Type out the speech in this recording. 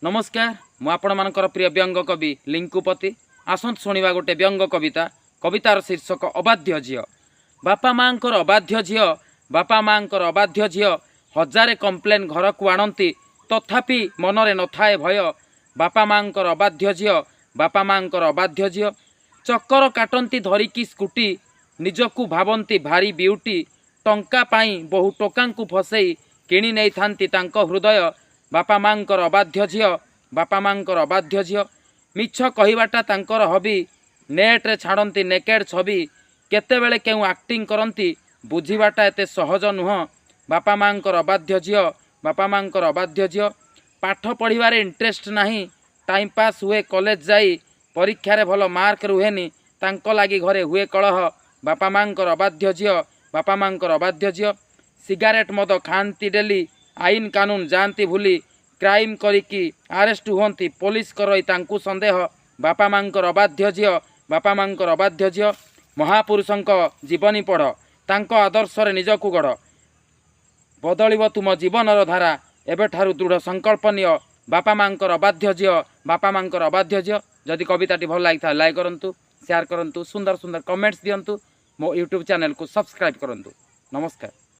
नमस्कार मु आपण मानकर प्रिय व्यंग कवि लिंकुपति आसंत शुणा गोटे व्यंग कविता कवितार शीर्षक अबाध्य झील। बापा माँकर अबाध्य झील बापा माँकर अबाध्य झील हजारे कम्प्लेन घर को आणती तथापि मनरे नथाए भय। बापा माँकर अबाध्य झील बापा माँकर अबाध्य झील चक्कर काटती धरिकी स्कूटी निजकू भावती भारी ब्यूटी टंका पाई बहु टोकांकु फसई किणी नहीं थांती तांको हृदय। बापा माँकर अबाध्य झील बापा माँकर अबाध्य झील मिछ कहिबाटा तांकर हबी नेट्रे छाड़ती नेकेड छवि केतेबेले केउ एक्टिंग करती बुझीबाटा एते सहज नुह। बापा माँकर अबाध्य झील बापा माँकर अबाध्य झील पाठ पढ़िबारे इंटरेस्ट नाही टाइम पास हुए कॉलेज जाई परीक्षारे भल मार्क रुहेनी तांको लागी घरे हुए कलह। बापा माँकर अबाध्य झील बापा माँकर अबाध्य झील सिगारेट मद खाती डेली आईन कानून जानती भूली क्राइम करिकी आरेस्ट हुंती पुलिस करई तांकु संदेह। बापा माँकर अबाध्य झील बापा माँकर अबाध्य झील महापुरुषंक जीवनी पढ़ तांको आदर्शरे निजकु गढ़ बदलिब तुम जीवनर धारा एबेठारु दृढ़ संकल्प निय। बापा माँकर अबाध्य झील बापा माँकर अबाध्य झील। जदि कविताटी भल लागिथा लाइक करंतु शेयर करंतु सुंदर सुंदर कमेंट्स दियंतु मो यूट्यूब चैनल को सब्सक्राइब करंतु। नमस्कार।